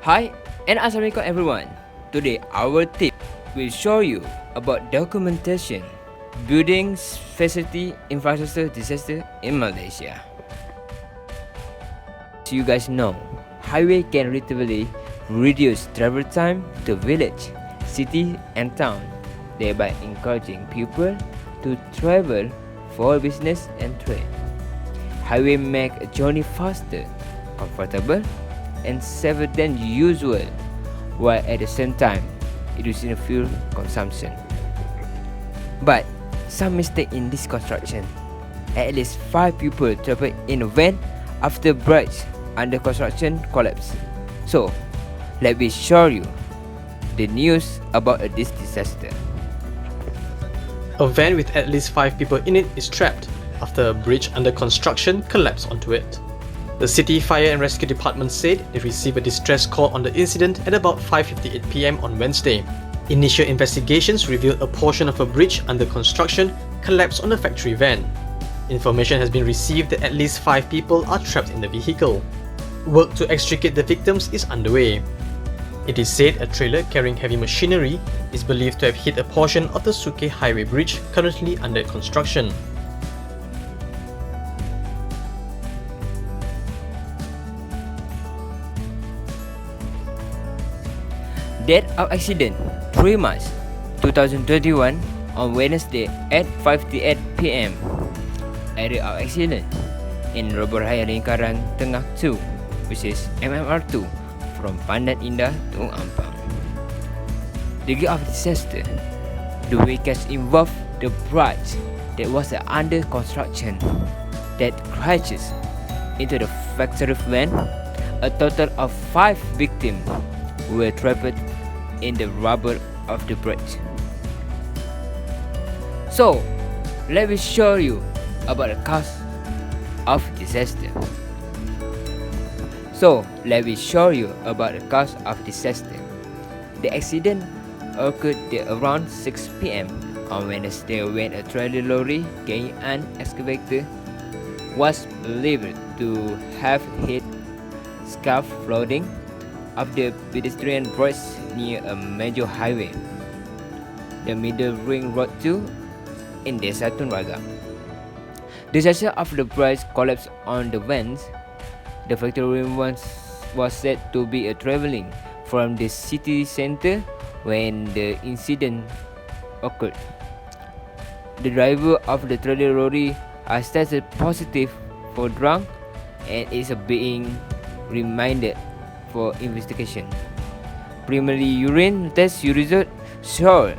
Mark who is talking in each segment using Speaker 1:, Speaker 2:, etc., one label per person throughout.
Speaker 1: Hi and Assalamualaikum everyone. Today our tip will show you about documentation, buildings, facility, infrastructure disaster in Malaysia. As you guys know, highway can relatively reduce travel time to village, city and town, thereby encouraging people to travel for business and trade. Highway make a journey faster, comfortable and safer than usual, while at the same time reducing fuel consumption. But some mistake in this construction. At least 5 people trapped in a van after bridge under construction collapse. So, let me show you the news about this disaster.
Speaker 2: A van with at least 5 people in it is trapped after a bridge under construction collapsed onto it. The City Fire and Rescue Department said they received a distress call on the incident at about 5:58 p.m. on Wednesday. Initial investigations revealed a portion of a bridge under construction collapsed on a factory van. Information has been received that at least 5 people are trapped in the vehicle. Work to extricate the victims is underway. It is said a trailer carrying heavy machinery is believed to have hit a portion of the Suke Highway Bridge currently under construction.
Speaker 1: Date of accident 3 March 2021 on Wednesday at 5:58 p.m. Area of accident in Roboraya Lingkaran Tengah 2, which is MMR2 from Pandan Indah to Ampang. Degree of disaster: the vehicles involved the bridge that was under construction that crashes into the factory van. A total of 5 victims were trapped in the rubble of the bridge. So, let me show you about the cause of disaster. The accident occurred at around 6 p.m. on Wednesday when a trailer lorry carrying an excavator was believed to have hit scaffolding of the pedestrian bridge near a major highway, the Middle Ring Road 2 in Desa Tun Razak. The section of the bridge collapsed on the vans. The factory was said to be traveling from the city center when the incident occurred. The driver of the trailer lorry has tested positive for drunk and is being remanded for investigation. Primarily urine test result showed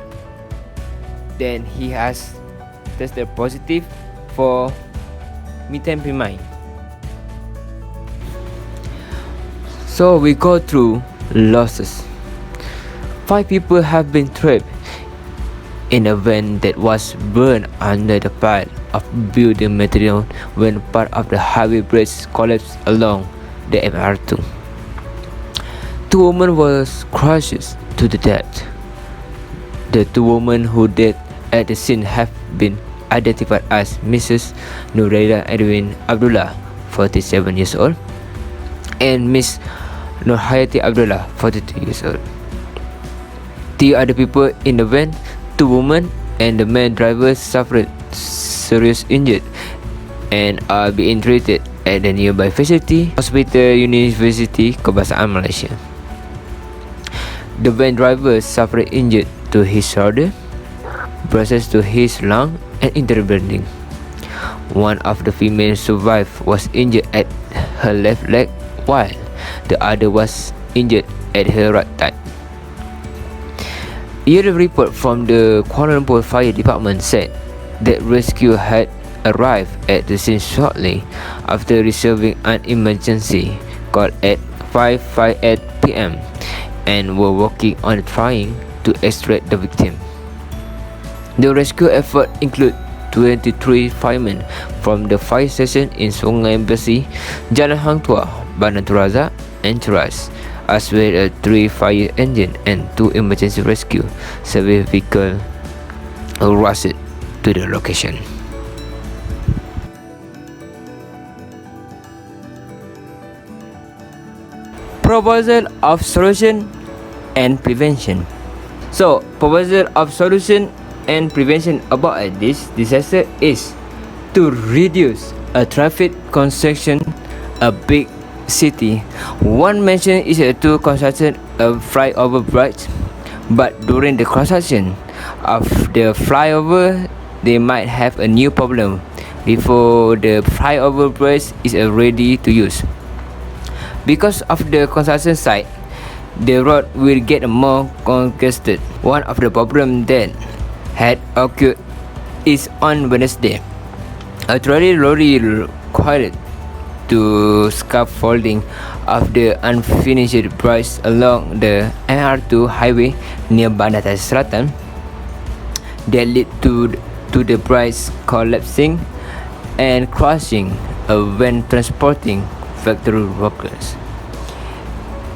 Speaker 1: that he has tested positive for methamphetamine. So we go through losses. 5 people have been trapped in a van that was burned under the pile of building material when part of the highway bridge collapsed along the MR2. 2 women was crushed to the death. The 2 women who died at the scene have been identified as Mrs. Nuraida Edwin Abdullah, 47 years old, and Miss Nurhayati Abdullah, 42 years old. 3 other people in the van, 2 women and the man driver, suffered serious injury and are being treated at the nearby facility, Hospital University Kebangsaan Malaysia. The van driver suffered injury to his shoulder, bruises to his lung and internal bleeding. One of the female survivors was injured at her left leg while the other was injured at her right thigh. A report from the Kuala Lumpur Fire Department said that rescue had arrived at the scene shortly after receiving an emergency call at 5:58 p.m. and were working on trying to extract the victim. The rescue effort include 23 firemen from the fire station in Sungai Besi, Jalan Hang Tuah, Bandar Razak and Ceras, as well as 3 fire engine and 2 emergency rescue service vehicles rushed to the location. Proposal of solution and prevention. So, proposal of solution and prevention about this disaster is to reduce a traffic congestion a big city. One mention is to construction a flyover bridge, but during the construction of the flyover, they might have a new problem before the flyover bridge is ready to use. Because of the construction site, the road will get more congested. One of the problems that had occurred is on Wednesday. A trolley lorry required to scaffolding of the unfinished bridge along the MR2 highway near Bandar Selatan that led to the bridge collapsing and crushing when transporting factory workers.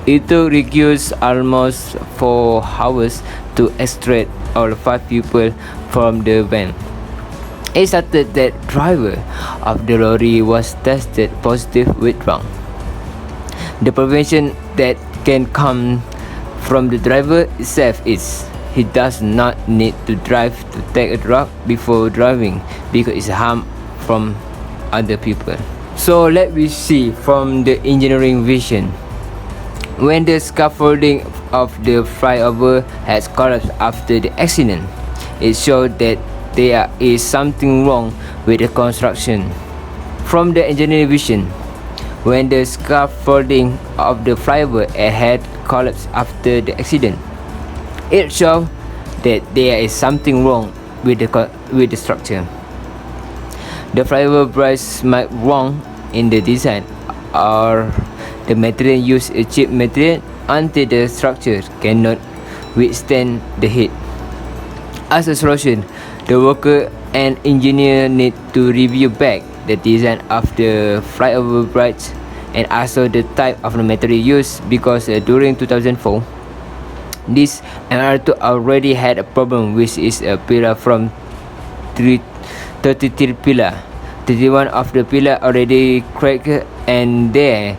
Speaker 1: It requires almost 4 hours to extract all 5 people from the van. It started that driver of the lorry was tested positive with drug. The prevention that can come from the driver itself is he does not need to drive to take a drug before driving because it's harm from other people. So let me see from the engineering vision. When the scaffolding of the flyover has collapsed after the accident, it showed that there is something wrong with the construction. From the engineering vision, when the scaffolding of the flyover had collapsed after the accident, it showed that there is something wrong with the structure. The flyover bridge might wrong in the design, or the material used a cheap material until the structure cannot withstand the heat. As a solution, the worker and engineer need to review back the design of the flyover bridge and also the type of the material used because during 2004, this MR2 already had a problem, which is a pillar from 33 pillar. 31 of the pillar already cracked and there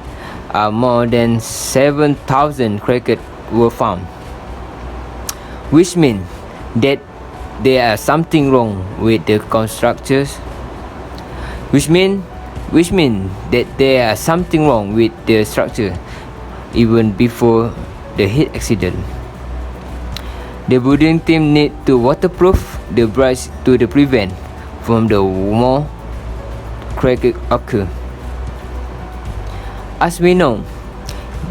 Speaker 1: are more than 7,000 cracks were found, which means that there is something wrong with the constructors, which mean that there is something wrong with the structure even before the heat accident. The building team need to waterproof the bridge to prevent from the more crack occur. As we know,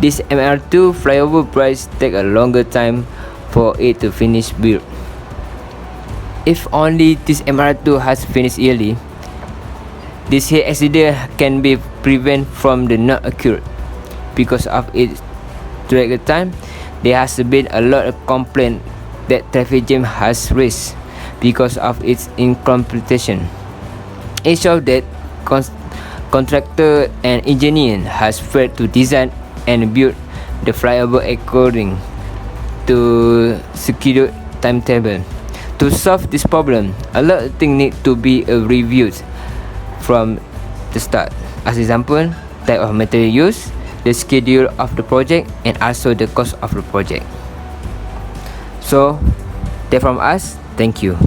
Speaker 1: this MR2 flyover bridge take a longer time for it to finish build. If only this MR2 has finished early, this here accident can be prevented from the not occur. Because of its drag time, there has been a lot of complaint that traffic jam has raised because of its incompletion. It shows that contractor and engineer has failed to design and build the flyover according to scheduled timetable. To solve this problem, a lot of things need to be reviewed from the start. As example, type of material used, the schedule of the project, and also the cost of the project. So, that from us, thank you.